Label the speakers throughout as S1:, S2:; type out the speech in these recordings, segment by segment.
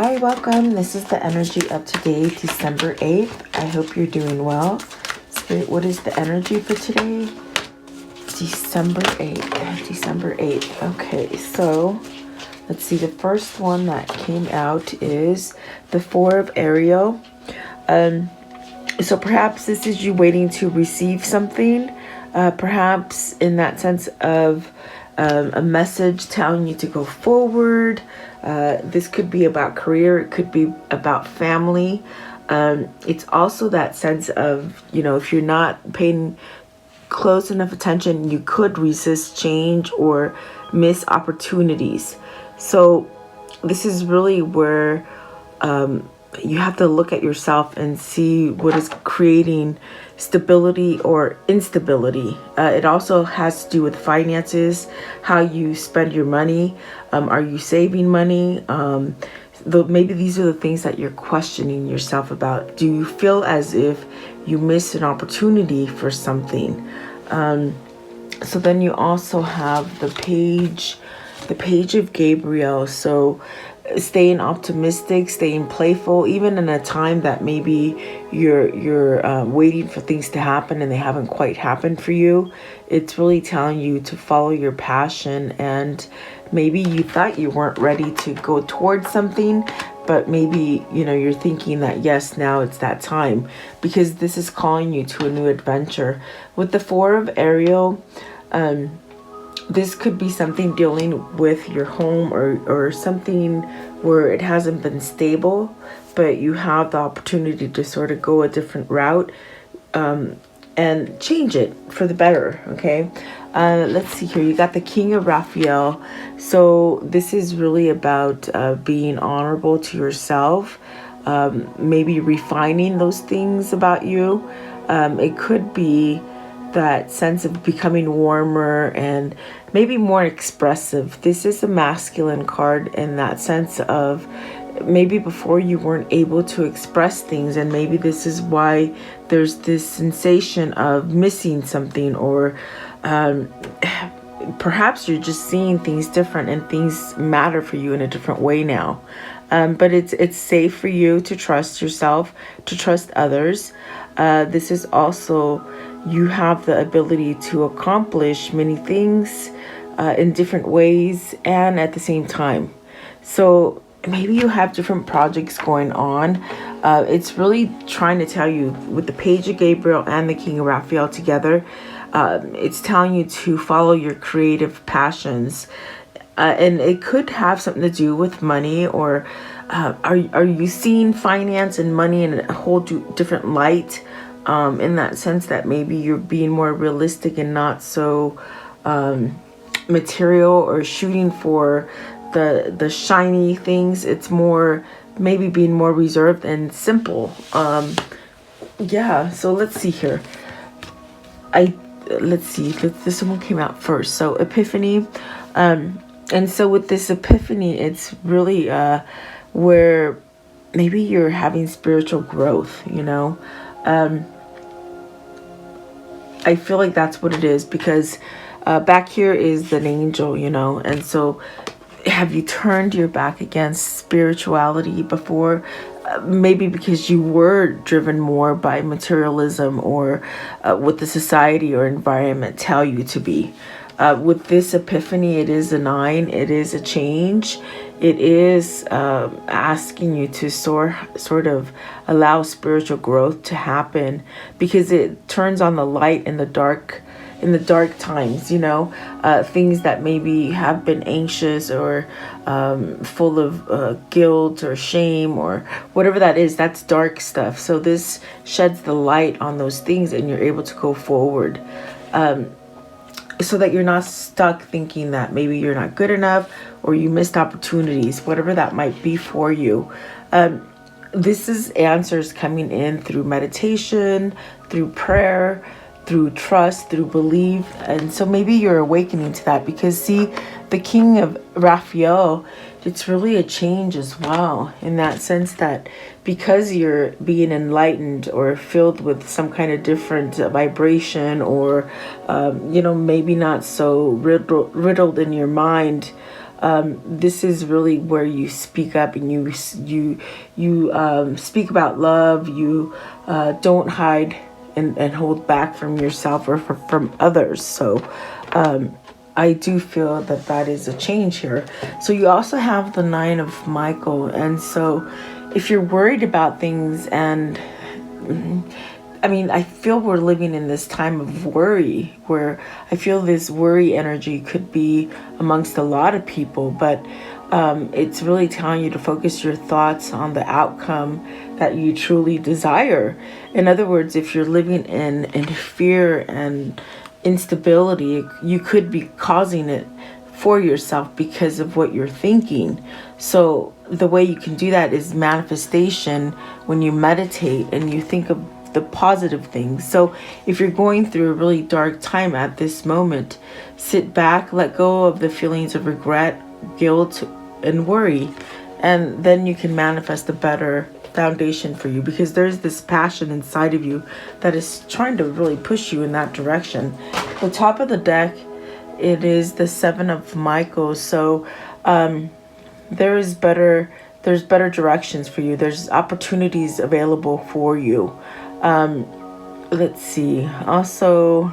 S1: Hi, welcome. This is the energy of today, December 8th. I hope you're doing well. Spirit, what is the energy for today? December 8th. December 8th. Okay, so let's see. The first one that came out is the Four of Ariel. So perhaps this is you waiting to receive something. Perhaps in that sense of a message telling you to go forward. This could be about career. It could be about family. It's also that sense of, if you're not paying close enough attention, you could resist change or miss opportunities. So this is really where you have to look at yourself and see what is creating stability or instability. It also has to do with finances, how you spend your money. Are you saving money? Maybe these are the things that you're questioning yourself about. Do you feel as if you missed an opportunity for something? So then you also have the page of Gabriel. So staying optimistic, staying playful, even in a time that maybe you're waiting for things to happen and they haven't quite happened for you. It's really telling you to follow your passion, and maybe you thought you weren't ready to go towards something, but maybe you're thinking that yes, now it's that time, because this is calling you to a new adventure. With the Four of Ariel, this could be something dealing with your home or something where it hasn't been stable, but you have the opportunity to sort of go a different route and change it for the better, okay? Let's see here. You got the King of Raphael. So this is really about being honorable to yourself, maybe refining those things about you. It could be that sense of becoming warmer and maybe more expressive. This is a masculine card in that sense of maybe before you weren't able to express things, and maybe this is why there's this sensation of missing something, or perhaps you're just seeing things different and things matter for you in a different way now. But it's safe for you to trust yourself, to trust others. This is also, you have the ability to accomplish many things in different ways and at the same time. So maybe you have different projects going on. It's really trying to tell you, with the Page of Gabriel and the King of Raphael together, it's telling you to follow your creative passions. And it could have something to do with money, or are you seeing finance and money in a whole different light? In that sense that maybe you're being more realistic and not so material, or shooting for the shiny things. It's more maybe being more reserved and simple. Yeah, so let's see here. Let's see, this one came out first. So Epiphany. And so with this Epiphany, it's really where maybe you're having spiritual growth, I feel like that's what it is, because back here is an angel, and so have you turned your back against spirituality before? Maybe because you were driven more by materialism, or what the society or environment tell you to be. With this Epiphany, it is a 9. It is a change. It is asking you to sort of allow spiritual growth to happen, because it turns on the light in the dark times, things that maybe have been anxious or full of guilt or shame or whatever that is. That's dark stuff. So this sheds the light on those things, and you're able to go forward. So that you're not stuck thinking that maybe you're not good enough, or you missed opportunities, whatever that might be for you. This is answers coming in through meditation, through prayer, through trust, through belief. And so maybe you're awakening to that, because see, the King of Raphael, it's really a change as well, in that sense that because you're being enlightened or filled with some kind of different vibration, or maybe not so riddled in your mind, This is really where you speak up and you speak about love. You don't hide and hold back from yourself or from others. So I do feel that that is a change here. So you also have the Nine of Michael. And so if you're worried about things, and I mean, I feel we're living in this time of worry, where I feel this worry energy could be amongst a lot of people, but it's really telling you to focus your thoughts on the outcome that you truly desire. In other words, if you're living in fear and instability, you could be causing it for yourself because of what you're thinking. So the way you can do that is manifestation, when you meditate and you think of the positive things. So if you're going through a really dark time at this moment, sit back, let go of the feelings of regret, guilt, and worry, and then you can manifest a better foundation for you, because there's this passion inside of you that is trying to really push you in that direction. The top of the deck, it is the Seven of Michael. So there's better directions for you. There's opportunities available for you. Let's see. Also,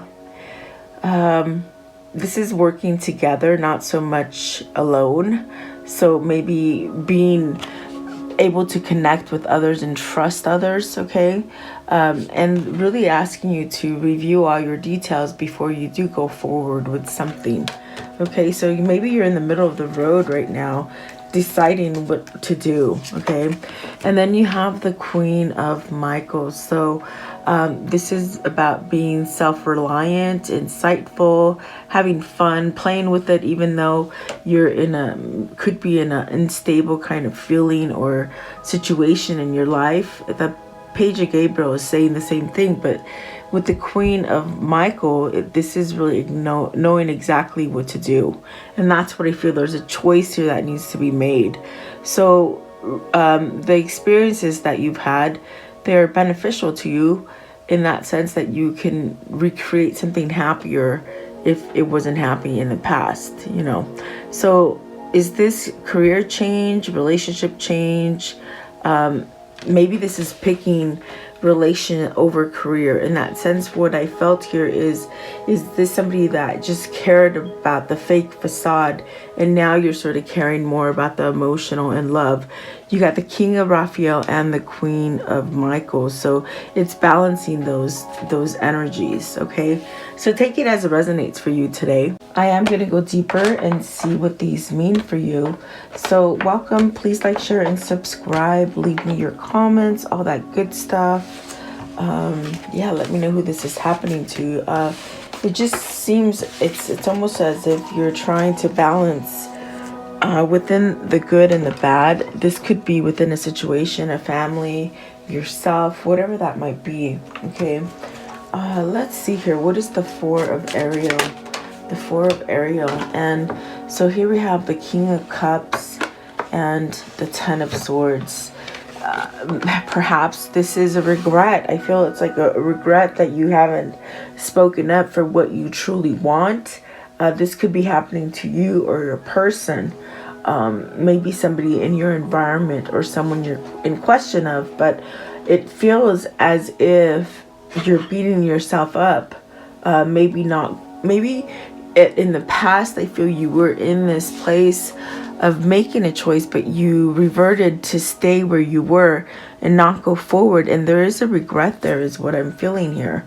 S1: this is working together, not so much alone. So maybe being able to connect with others and trust others, okay? And really asking you to review all your details before you do go forward with something, okay? So maybe you're in the middle of the road right now, deciding what to do, okay? And then you have the Queen of Michael. So this is about being self-reliant, insightful, having fun, playing with it, even though you're could be in an unstable kind of feeling or situation in your life. The Page of Gabriel is saying the same thing, but with the Queen of Michael, this is really knowing exactly what to do. And that's what I feel. There's a choice here that needs to be made. So the experiences that you've had, they're beneficial to you in that sense that you can recreate something happier if it wasn't happy in the past, you know. So is this career change, relationship change? Maybe this is picking relation over career. In that sense, what I felt here is this somebody that just cared about the fake facade, and now you're sort of caring more about the emotional and love. You got the King of Raphael and the Queen of Michael, so it's balancing those energies, okay? So take it as it resonates for you today. I am going to go deeper and see what these mean for you. So welcome. Please like, share, and subscribe. Leave me your comments, all that good stuff. Yeah, let me know who this is happening to. It just seems it's almost as if you're trying to balance within the good and the bad. This could be within a situation, a family, yourself, whatever that might be. Okay. Let's see here. What is the Four of Ariel? The Four of Ariel. And so here we have the King of Cups and the Ten of Swords. Perhaps this is a regret. I feel it's like a regret that you haven't spoken up for what you truly want. This could be happening to you or your person. Maybe somebody in your environment or someone you're in question of, but it feels as if you're beating yourself up. Maybe in the past, I feel you were in this place of making a choice, but you reverted to stay where you were and not go forward. And there is a regret there, is what I'm feeling here.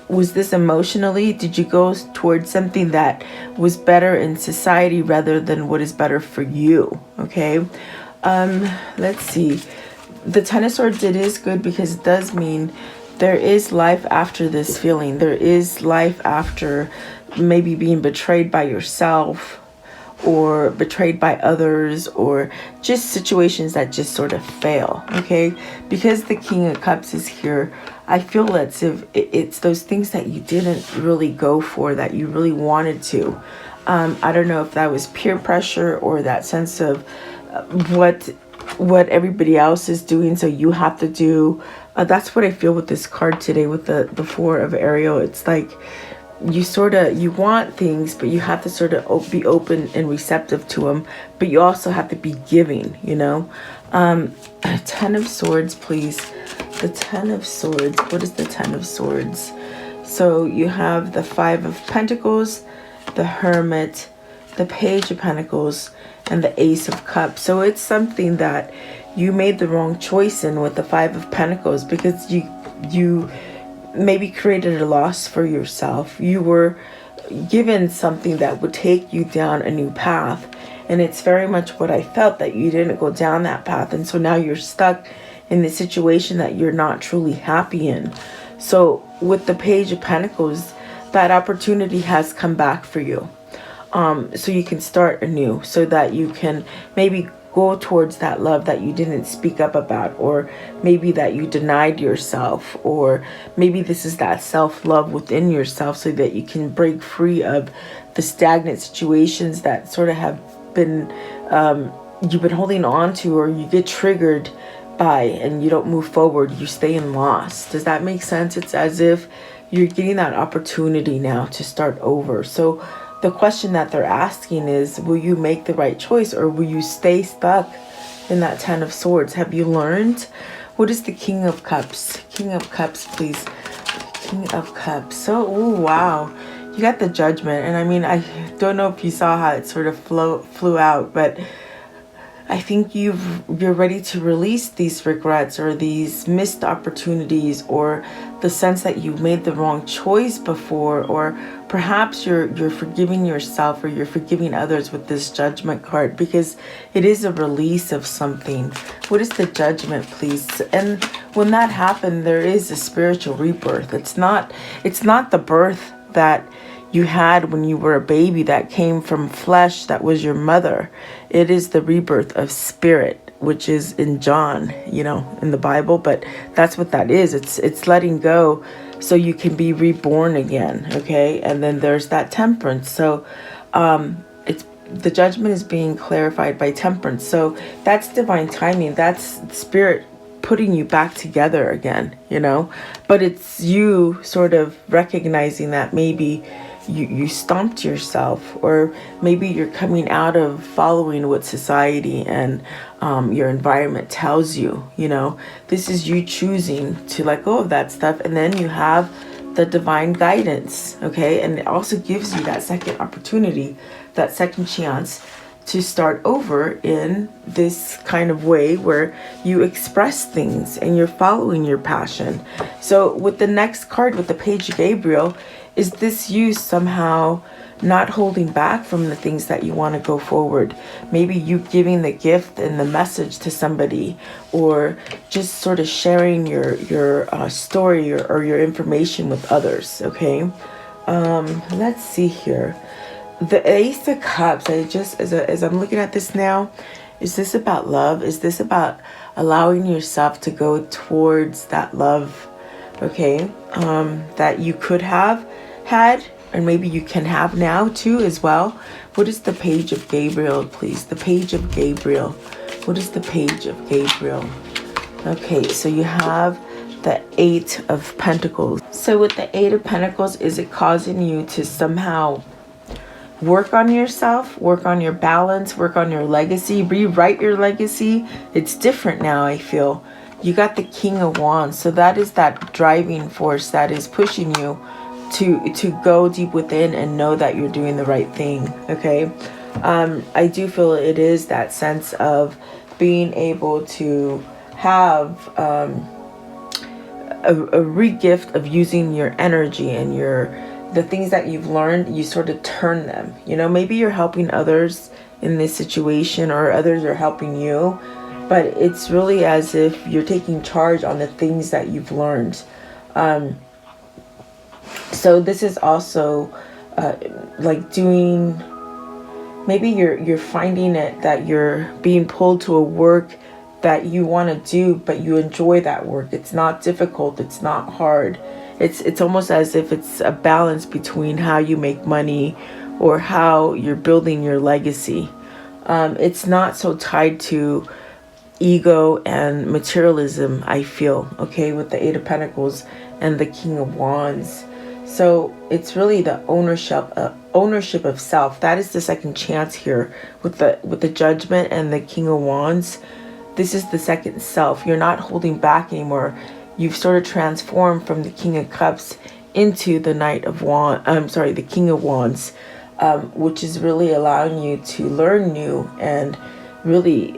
S1: Was this emotionally? Did you go towards something that was better in society rather than what is better for you? Okay. Let's see. The Ten of Swords, it is good because it does mean there is life after this feeling. There is life after maybe being betrayed by yourself or betrayed by others, or just situations that just sort of fail, okay? Because the King of Cups is here, I feel as if it's those things that you didn't really go for, that you really wanted to. I don't know if that was peer pressure or that sense of what everybody else is doing, so you have to do. That's what I feel with this card today with the Four of Ariel. It's like you want things, but you have to sort of be open and receptive to them, but you also have to be giving, you know. 10 of Swords, please. The 10 of Swords. What is the 10 of Swords? So you have the 5 of Pentacles, the Hermit, the Page of Pentacles, and the Ace of Cups. So it's something that you made the wrong choice in with the 5 of Pentacles, because you maybe created a loss for yourself. You were given something that would take you down a new path, and it's very much what I felt, that you didn't go down that path, and so now you're stuck in the situation that you're not truly happy in. So with the Page of Pentacles, that opportunity has come back for you, so you can start anew, so that you can maybe go towards that love that you didn't speak up about, or maybe that you denied yourself, or maybe this is that self-love within yourself, so that you can break free of the stagnant situations that sort of have been you've been holding on to, or you get triggered by and you don't move forward, you stay in loss. Does that make sense? It's as if you're getting that opportunity now to start over. So the question that they're asking is, will you make the right choice, or will you stay stuck in that 10 of Swords? Have you learned? What is the King of Cups? King of Cups, please. King of Cups. So, oh wow. You got the Judgment. And I mean, I don't know if you saw how it sort of flew out, but I think you're ready to release these regrets, or these missed opportunities, or the sense that you made the wrong choice before, or perhaps you're forgiving yourself, or you're forgiving others with this Judgment card, because it is a release of something. What is the Judgment, please? And when that happened, there is a spiritual rebirth. It's not the birth that you had when you were a baby that came from flesh, that was your mother. It is the rebirth of spirit, which is in John, you know, in the Bible, but that's what that is. It's letting go so you can be reborn again, okay? And then there's that Temperance. So it's the Judgment is being clarified by Temperance. So that's divine timing. That's spirit putting you back together again, you know? But it's you sort of recognizing that maybe you stomped yourself, or maybe you're coming out of following what society and your environment tells you, you know. This is you choosing to let go of that stuff, and then you have the divine guidance, okay? And it also gives you that second opportunity, that second chance to start over in this kind of way where you express things and you're following your passion. So with the next card, with the Page of Gabriel, is this you somehow not holding back from the things that you want to go forward? Maybe you giving the gift and the message to somebody, or just sort of sharing your story or your information with others, okay? Let's see here. The Ace of Cups, as I'm looking at this now, is this about love? Is this about allowing yourself to go towards that love, okay, that you could have had, and maybe you can have now too as well? What is the Page of Gabriel, please? The Page of Gabriel. What is the Page of Gabriel? Okay, so you have the 8 of Pentacles. So with the 8 of Pentacles, is it causing you to somehow work on yourself, work on your balance, work on your legacy, rewrite your legacy? It's different now, I feel. You got the King of Wands. So that is that driving force that is pushing you to go deep within and know that you're doing the right thing, okay? I do feel it is that sense of being able to have a re-gift of using your energy and the things that you've learned. You sort of turn them, you know. Maybe you're helping others in this situation, or others are helping you, but it's really as if you're taking charge on the things that you've learned. So this is also like doing, maybe you're finding it that you're being pulled to a work that you want to do, but you enjoy that work. It's not difficult, it's not hard. It's almost as if it's a balance between how you make money or how you're building your legacy. It's not so tied to ego and materialism, I feel, okay, with the 8 of Pentacles and the King of Wands. So it's really the ownership of self. That is the second chance here with the Judgment and the King of Wands. This is the second self. You're not holding back anymore. You've sort of transformed from the King of Cups into the Knight of Wands. The King of Wands, which is really allowing you to learn new and really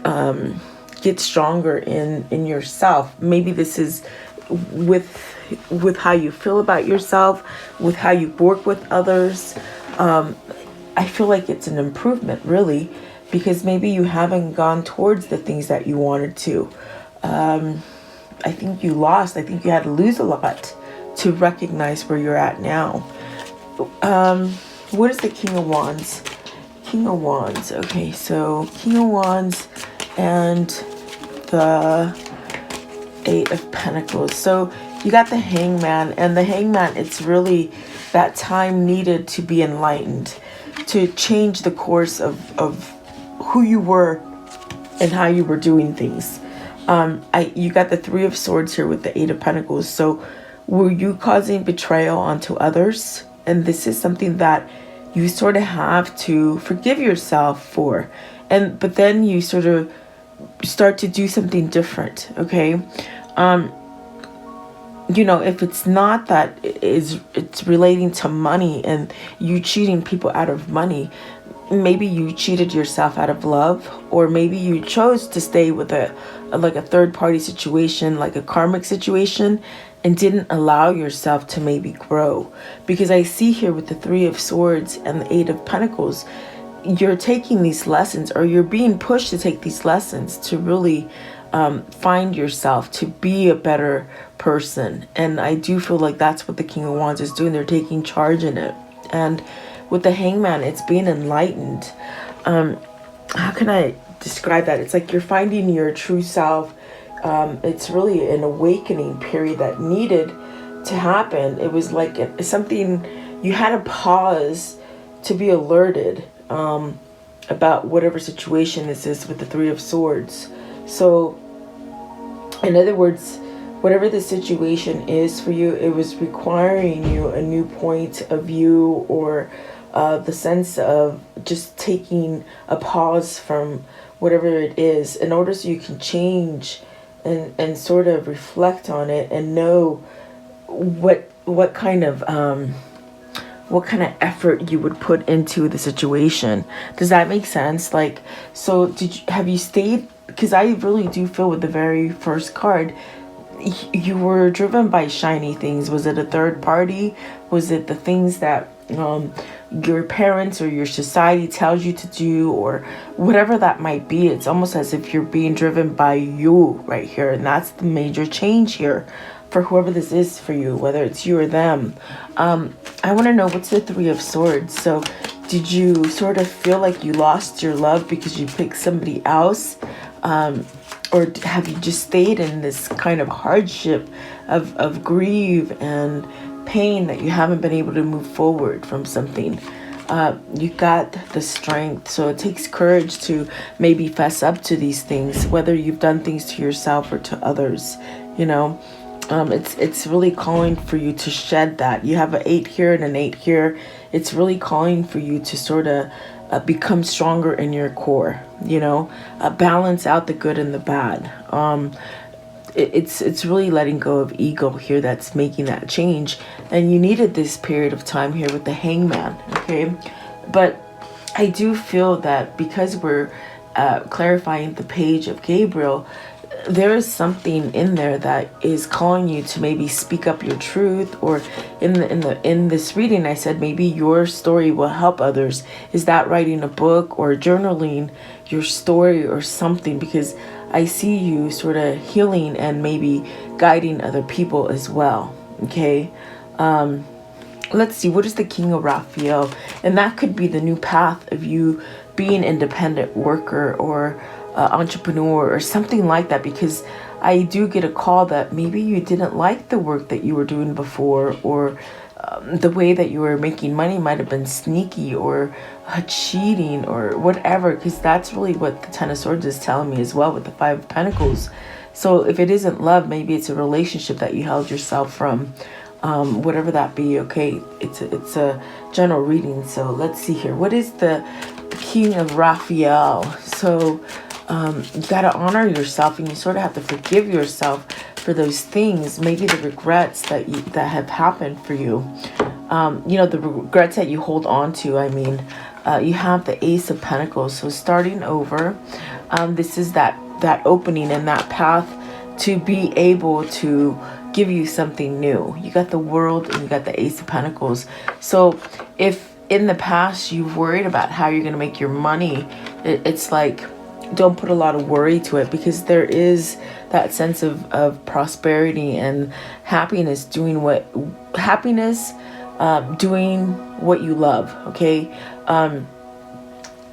S1: get stronger in yourself. Maybe this is with how you feel about yourself, with how you work with others. I feel like it's an improvement, really, because maybe you haven't gone towards the things that you wanted to. I think you lost. I think you had to lose a lot to recognize where you're at now. What is the King of Wands? King of Wands. Okay, so King of Wands and the Eight of Pentacles. So you got the Hangman, and the Hangman, it's really that time needed to be enlightened, to change the course of who you were and how you were doing things. You got the Three of Swords here with the Eight of Pentacles. So were you causing betrayal onto others? And this is something that you sort of have to forgive yourself for. But then you sort of start to do something different, okay? If it's not that it's relating to money and you cheating people out of money, maybe you cheated yourself out of love, or maybe you chose to stay with a third party situation, like a karmic situation, and didn't allow yourself to maybe grow. Because I see here with the Three of Swords and the Eight of Pentacles, you're taking these lessons, or you're being pushed to take these lessons to really find yourself, to be a better person. And I do feel like that's what the King of Wands is doing. They're taking charge in it. And with the Hangman, it's being enlightened. How can I describe that? It's like you're finding your true self. It's really an awakening period that needed to happen. It was like something you had to pause to be alerted about whatever situation this is with the Three of Swords. So in other words, whatever the situation is for you, it was requiring you a new point of view, or the sense of just taking a pause from whatever it is in order so you can change and sort of reflect on it and know what kind of effort you would put into the situation. Does that make sense? Like, so have you stayed? Because I really do feel with the very first card, you were driven by shiny things. Was it a third party? Was it the things that your parents or your society tells you to do, or whatever that might be? It's almost as if you're being driven by you right here. And that's the major change here for whoever this is for you, whether it's you or them. I want to know, what's the Three of Swords? So did you sort of feel like you lost your love because you picked somebody else? Or have you just stayed in this kind of hardship of grief and pain that you haven't been able to move forward from something? You got the strength. So it takes courage to maybe fess up to these things, whether you've done things to yourself or to others, It's really calling for you to shed that. You have an 8 here and an 8 here. It's really calling for you to sort of become stronger in your core, balance out the good and the bad. It's really letting go of ego here that's making that change. And you needed this period of time here with the Hangman, okay? But I do feel that because we're clarifying the page of Gabriel, there is something in there that is calling you to maybe speak up your truth. Or in this reading, I said maybe your story will help others. Is that writing a book or journaling your story or something? Because I see you sort of healing and maybe guiding other people as well. Okay. Let's see, what is the King of Raphael? And that could be the new path of you being independent worker or entrepreneur or something like that, because I do get a call that maybe you didn't like the work that you were doing before, or the way that you were making money might have been sneaky or cheating or whatever, because that's really what the Ten of Swords is telling me as well with the Five of Pentacles. So if it isn't love, maybe it's a relationship that you held yourself from. whatever that be. Okay, it's a general reading. So let's see here. What is the King of Raphael? So you got to honor yourself, and you sort of have to forgive yourself for those things, maybe the regrets that have happened for you. The regrets that you hold on to. I mean, you have the Ace of Pentacles. So starting over, this is that opening and that path to be able to give you something new. You got the World and you got the Ace of Pentacles. So if in the past you've worried about how you're going to make your money, it's like, don't put a lot of worry to it, because there is that sense of prosperity and happiness, doing what you love. Okay.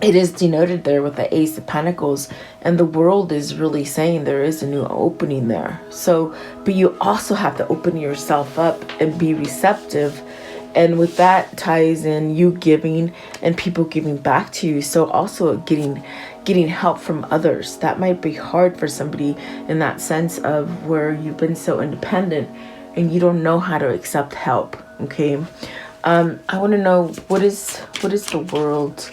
S1: It is denoted there with the Ace of Pentacles, and the World is really saying there is a new opening there. So, but you also have to open yourself up and be receptive. And with that ties in you giving and people giving back to you. So also getting help from others. That might be hard for somebody in that sense of where you've been so independent and you don't know how to accept help. Okay. I want to know what is the World.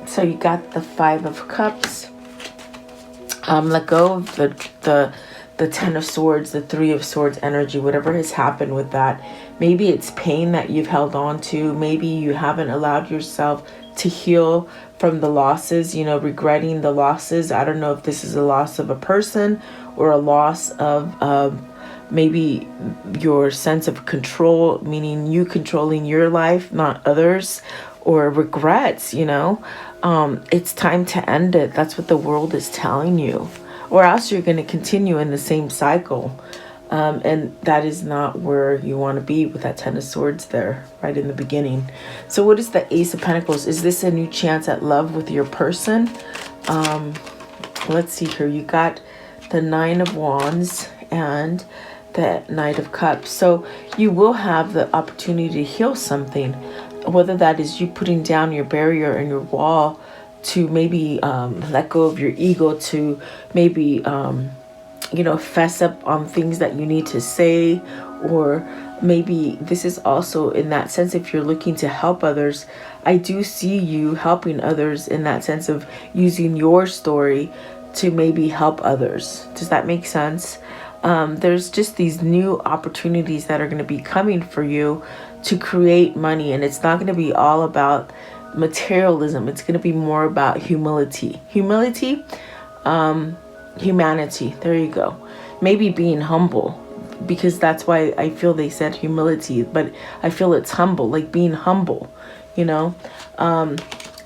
S1: So you got the Five of Cups. Let go of the Ten of Swords, the Three of Swords energy, whatever has happened with that. Maybe it's pain that you've held on to. Maybe you haven't allowed yourself to heal from the losses, regretting the losses. I don't know if this is a loss of a person or a loss of maybe your sense of control, meaning you controlling your life, not others, or regrets, it's time to end it. That's what the World is telling you. Or else you're going to continue in the same cycle. And that is not where you want to be with that Ten of Swords there, right in the beginning. So what is the Ace of Pentacles? Is this a new chance at love with your person? Let's see here. You got the Nine of Wands and the Knight of Cups. So you will have the opportunity to heal something, whether that is you putting down your barrier and your wall to maybe let go of your ego, to maybe fess up on things that you need to say. Or maybe this is also in that sense, if you're looking to help others, I do see you helping others in that sense of using your story to maybe help others. Does that make sense? There's just these new opportunities that are going to be coming for you to create money, and it's not going to be all about materialism. It's going to be more about humility, humanity. There you go. Maybe being humble, because that's why I feel they said humility, but I feel it's humble, like being humble,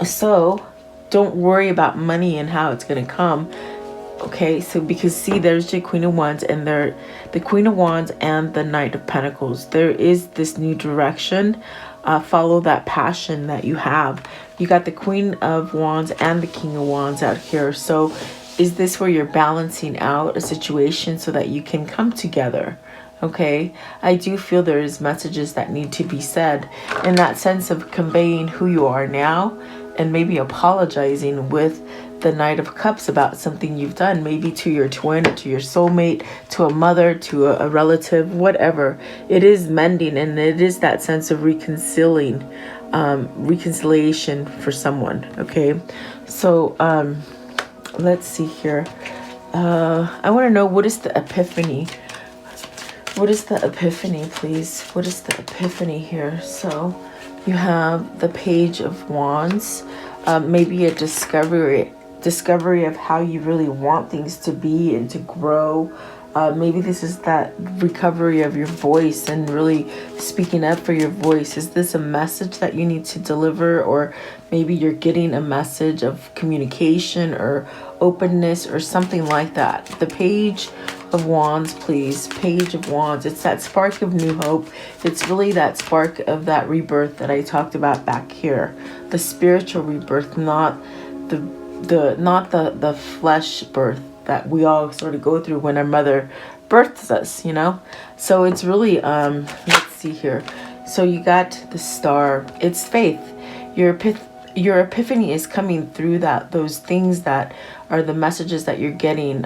S1: so don't worry about money and how it's going to come. Okay, so because see, there's the Queen of Wands and the Queen of Wands and the Knight of Pentacles. There is this new direction. Follow that passion that you have. You got the Queen of Wands and the King of Wands out here. So is this where you're balancing out a situation so that you can come together? Okay, I do feel there is messages that need to be said in that sense of conveying who you are now, and maybe apologizing with the Knight of Cups about something you've done, maybe to your twin or to your soulmate, to a mother, to a relative, whatever. It is mending, and it is that sense of reconciliation for someone. Okay, so let's see here. I want to know, what is the epiphany? What is the epiphany, please? What is the epiphany here? So you have the Page of Wands, maybe a discovery of how you really want things to be and to grow. Maybe this is that recovery of your voice and really speaking up for your voice. Is this a message that you need to deliver? Or maybe you're getting a message of communication or openness or something like that. The Page of Wands, please. Page of Wands. It's that spark of new hope. It's really that spark of that rebirth that I talked about back here. The spiritual rebirth, not the flesh birth that we all sort of go through when our mother births us, So it's really, let's see here. So you got the Star. It's faith. Your your epiphany is coming through those things that are the messages that you're getting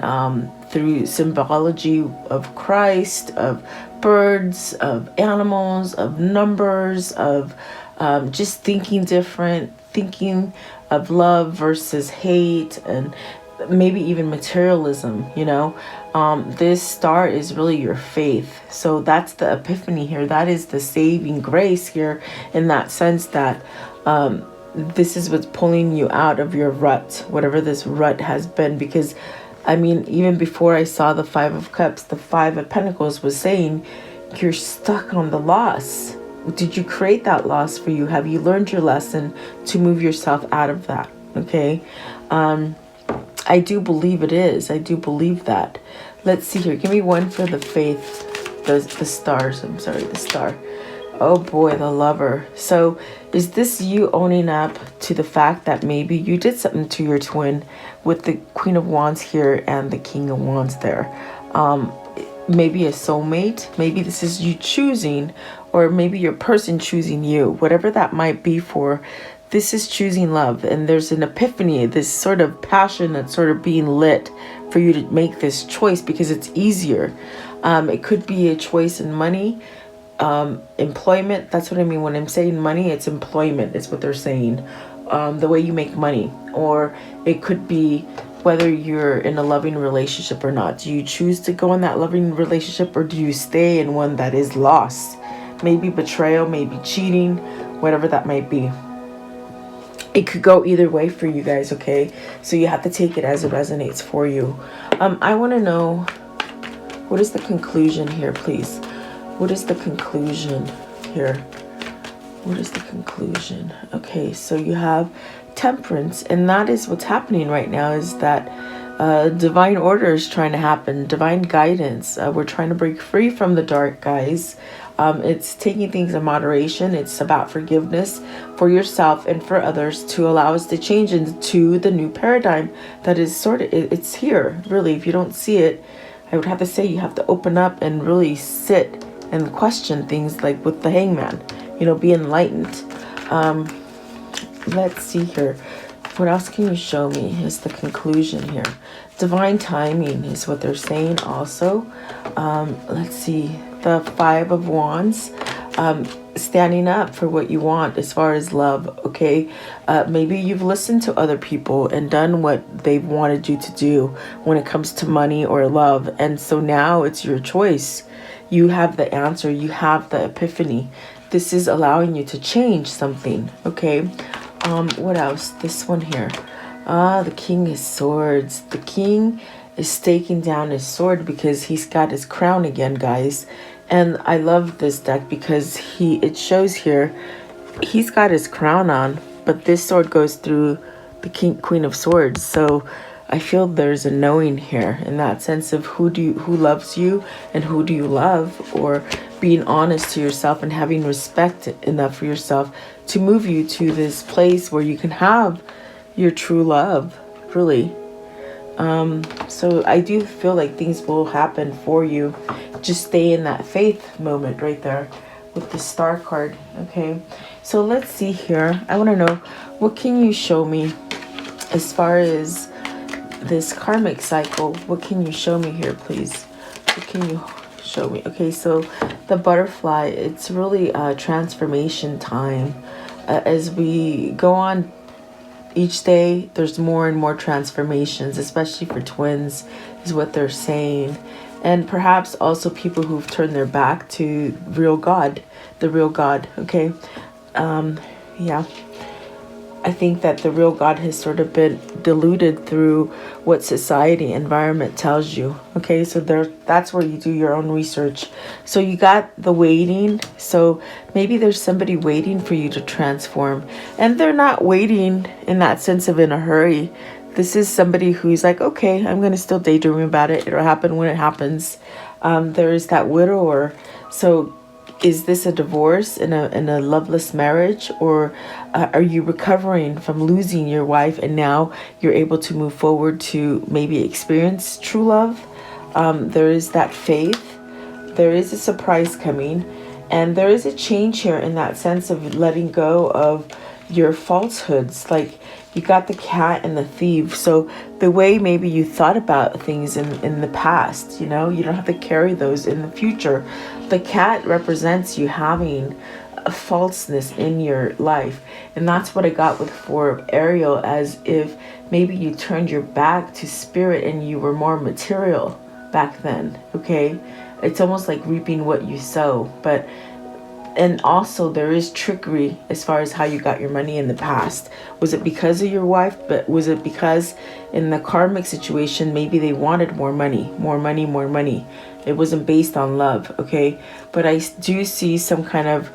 S1: through symbology of Christ, of birds, of animals, of numbers, of just thinking different, thinking of love versus hate, and maybe even materialism, this star is really your faith. So that's the epiphany here. That is the saving grace here, in that sense that this is what's pulling you out of your rut, whatever this rut has been. Because I mean, even before I saw the Five of Cups, the Five of Pentacles was saying you're stuck on the loss. Did you create that loss for you? Have you learned your lesson to move yourself out of that? Okay. I do believe it is. I do believe that. Let's see here. Give me one for the faith. The stars. I'm sorry, the star. Oh boy, the Lover. So is this you owning up to the fact that maybe you did something to your twin with the Queen of Wands here and the King of Wands there? Maybe a soulmate. Maybe this is you choosing, or maybe your person choosing you. Whatever that might be for. This is choosing love, and there's an epiphany, this sort of passion that's sort of being lit for you to make this choice because it's easier. It could be a choice in money, employment. That's what I mean when I'm saying money. It's employment. It's what they're saying. The way you make money, or it could be whether you're in a loving relationship or not. Do you choose to go in that loving relationship, or do you stay in one that is lost? Maybe betrayal, maybe cheating, whatever that might be. It could go either way for you guys, okay? So you have to take it as it resonates for you. I want to know, what is the conclusion here, please? What is the conclusion here? What is the conclusion? Okay, so you have Temperance, and that is what's happening right now, is that divine order is trying to happen, divine guidance. We're trying to break free from the dark, guys. It's taking things in moderation. It's about forgiveness for yourself and for others to allow us to change into the new paradigm that is it's here, really. If you don't see it, I would have to say you have to open up and really sit and question things, like with the Hangman, be enlightened. Let's see here. What else can you show me is the conclusion here. Divine timing is what they're saying also. Let's see. The Five of Wands. Standing up for what you want as far as love, okay? Maybe you've listened to other people and done what they've wanted you to do when it comes to money or love. And so now it's your choice. You have the answer. You have the epiphany. This is allowing you to change something, okay? What else? This one here. The King of Swords. The King is taking down his sword because he's got his crown again, guys. And I love this deck because it shows here he's got his crown on, but this sword goes through the Queen of Swords. So I feel there's a knowing here, in that sense of who loves you and who do you love, or being honest to yourself and having respect enough for yourself to move you to this place where you can have your true love, really. So I do feel like things will happen for you. Just stay in that faith moment right there with the Star card. Okay, so let's see here. I want to know, what can you show me as far as this karmic cycle? What can you show me here, please? What can you show me? Okay, so the butterfly, it's really a transformation time. As we go on each day, there's more and more transformations, especially for twins, is what they're saying. And perhaps also people who've turned their back to real God, the real God, okay? Yeah. I think that the real God has sort of been diluted through what society, environment tells you. Okay, so that's where you do your own research. So you got the waiting. So maybe there's somebody waiting for you to transform. And they're not waiting in that sense of in a hurry. This is somebody who's like, okay, I'm going to still daydream about it. It'll happen when it happens. There is that widower. So is this a divorce in a loveless marriage, or are you recovering from losing your wife and now you're able to move forward to maybe experience true love? There is that faith. There is a surprise coming, and there is a change here in that sense of letting go of your falsehoods. Like, you got the cat and the thief. So the way maybe you thought about things in the past, you know, you don't have to carry those in the future. The cat represents you having a falseness in your life. And that's what I got with 4 of Ariel, as if maybe you turned your back to spirit and you were more material back then. Okay, it's almost like reaping what you sow. But and also there is trickery as far as how you got your money in the past. Was it because of your wife? But was it because in the karmic situation maybe they wanted more money, more money, more money? It wasn't based on love. Okay, but I do see some kind of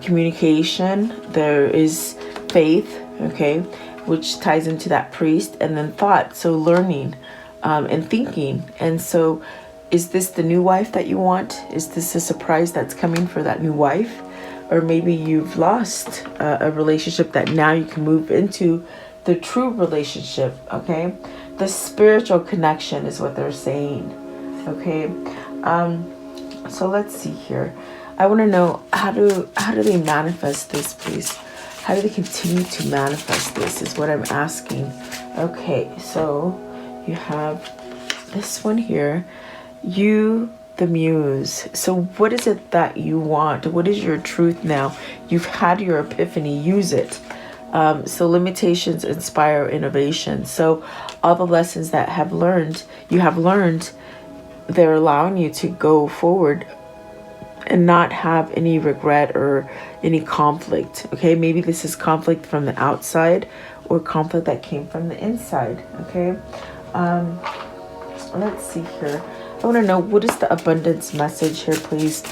S1: communication. There is faith, okay, which ties into that priest, and then thought. So learning and thinking. And so, is this the new wife that you want? Is this a surprise that's coming for that new wife? Or maybe you've lost a relationship that now you can move into the true relationship, okay? The spiritual connection is what they're saying, okay? So let's see here. I want to know, how do they manifest this, please? How do they continue to manifest this is what I'm asking. Okay, so you have this one here. You, the muse. So what is it that you want? What is your truth now? You've had your epiphany. Use it. So limitations inspire innovation. So all the lessons that you have learned, they're allowing you to go forward and not have any regret or any conflict. Okay, maybe this is conflict from the outside or conflict that came from the inside. Okay, let's see here. I want to know, what is the abundance message here, please?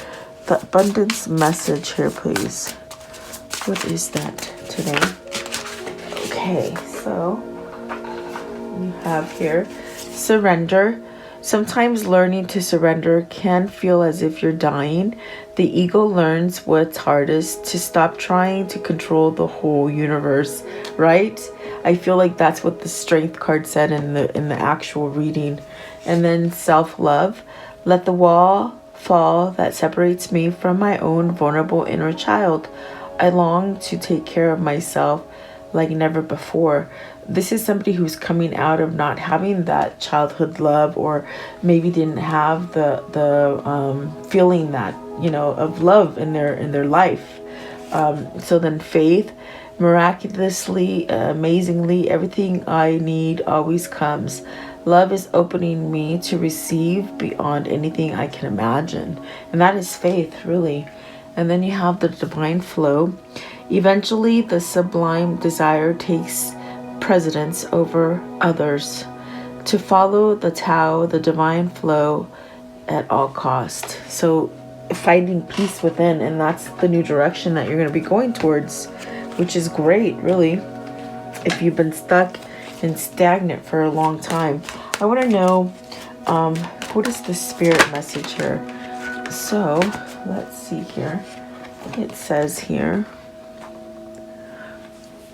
S1: The abundance message here, please. What is that today? Okay, so you have here surrender. Sometimes learning to surrender can feel as if you're dying. The ego learns what's hardest, to stop trying to control the whole universe, right? I feel like that's what the strength card said in the actual reading. And then self-love. Let the wall fall that separates me from my own vulnerable inner child. I long to take care of myself like never before. This is somebody who's coming out of not having that childhood love, or maybe didn't have the feeling that, you know, of love in their life. So then faith. Miraculously, amazingly, everything I need always comes. Love is opening me to receive beyond anything I can imagine. And that is faith, really. And then you have the divine flow. Eventually, the sublime desire takes precedence over others. To follow the Tao, the divine flow, at all cost. So finding peace within, and that's the new direction that you're going to be going towards, which is great, really. If you've been stuck and stagnant for a long time. I want to know, what is the spirit message here? So let's see here. It says here,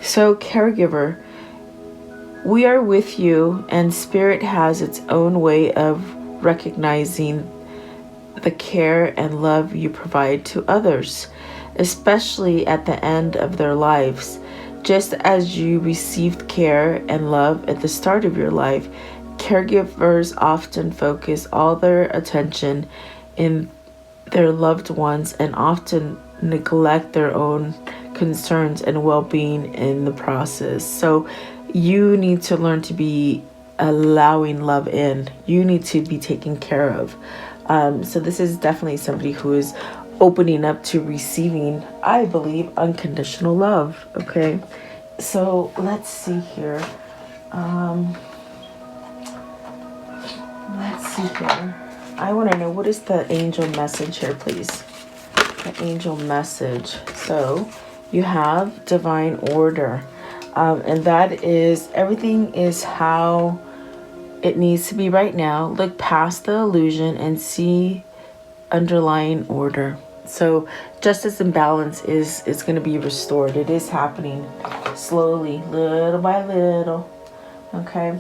S1: so caregiver, we are with you, and spirit has its own way of recognizing the care and love you provide to others, especially at the end of their lives. Just as you received care and love at the start of your life, caregivers often focus all their attention in their loved ones and often neglect their own concerns and well-being in the process. So you need to learn to be allowing love in. You need to be taken care of. So this is definitely somebody who is opening up to receiving, I believe, unconditional love. Okay, so let's see here. Let's see here. I want to know, what is the angel message here, please? The angel message. So you have divine order, and that is, everything is how it needs to be right now. Look past the illusion and see underlying order. So justice and balance is going to be restored. It is happening slowly, little by little. Okay.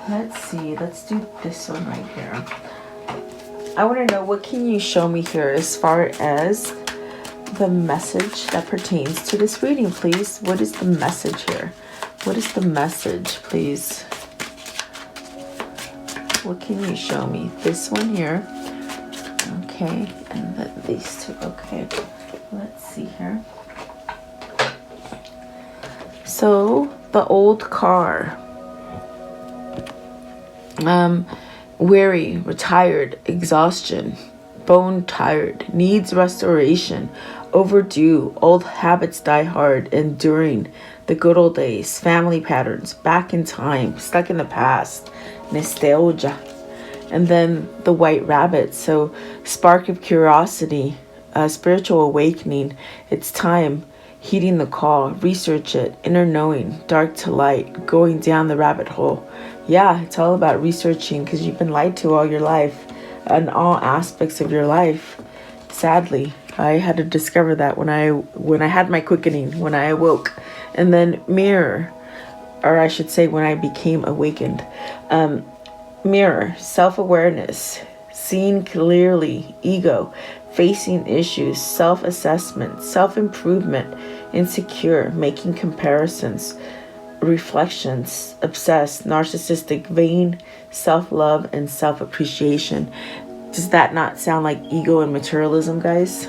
S1: Let's see. Let's do this one right here. I want to know, what can you show me here as far as the message that pertains to this reading, please? What is the message here? What is the message, please? What can you show me? This one here. Okay, and then these two. Okay, let's see here. So, the old car. Weary, retired, exhaustion, bone tired, needs restoration, overdue, old habits die hard, enduring, the good old days, family patterns, back in time, stuck in the past, nostalgia. And then the white rabbit, so spark of curiosity, spiritual awakening, it's time, heeding the call, research it, inner knowing, dark to light, going down the rabbit hole. Yeah, it's all about researching because you've been lied to all your life, in all aspects of your life. Sadly, I had to discover that when I had my quickening, when I awoke. And then mirror, or I should say when I became awakened. Mirror, self-awareness, seeing clearly, ego, facing issues, self-assessment, self-improvement, insecure, making comparisons, reflections, obsessed, narcissistic, vain, self-love, and self-appreciation. Does that not sound like ego and materialism, guys?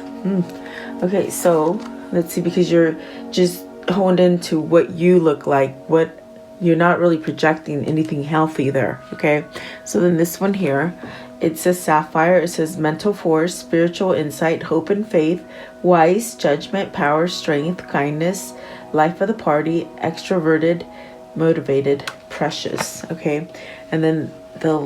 S1: Okay, so let's see, because you're just honed into what you look like, what you're not really projecting anything healthy there. Okay, so then this one here, it says sapphire. It says mental force, spiritual insight, hope and faith, wise, judgment, power, strength, kindness, life of the party, extroverted, motivated, precious. Okay, and then the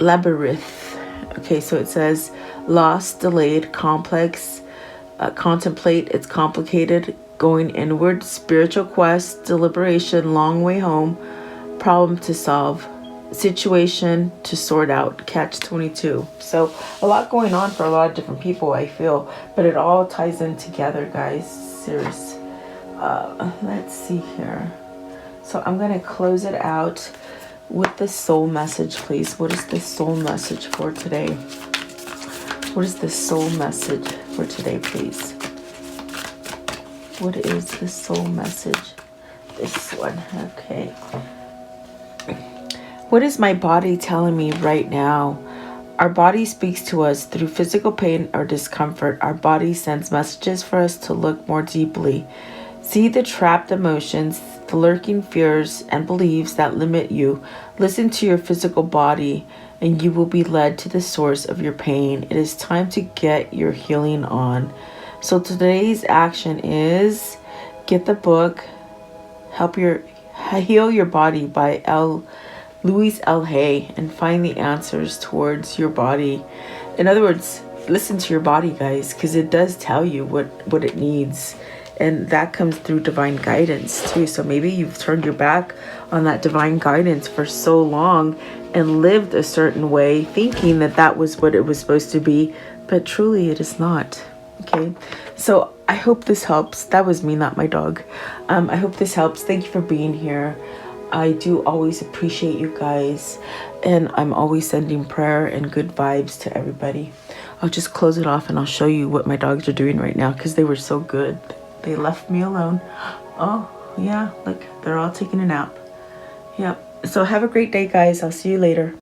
S1: labyrinth. Okay, so it says lost, delayed, complex, contemplate, it's complicated, going inward, spiritual quest, deliberation, long way home, problem to solve, situation to sort out, catch 22. So a lot going on for a lot of different people, I feel, but it all ties in together, guys. Serious. Let's see here. So I'm gonna close it out with the soul message, please. What is the soul message for today? What is the soul message for today, please? What is the soul message? This one, okay. What is my body telling me right now? Our body speaks to us through physical pain or discomfort. Our body sends messages for us to look more deeply. See the trapped emotions, the lurking fears and beliefs that limit you. Listen to your physical body and you will be led to the source of your pain. It is time to get your healing on. So today's action is get the book, Heal Your Body by Louise L. Hay, and find the answers towards your body. In other words, listen to your body, guys, because it does tell you what it needs. And that comes through divine guidance too. So maybe you've turned your back on that divine guidance for so long and lived a certain way, thinking that that was what it was supposed to be, but truly it is not. Okay, so I hope this helps. That was me, not my dog. I hope this helps. Thank you for being here. I do always appreciate you guys, and I'm always sending prayer and good vibes to everybody. I'll just close it off and I'll show you what my dogs are doing right now because they were so good. They left me alone. Oh yeah, look, they're all taking a nap. Yep. So have a great day, guys. I'll see you later.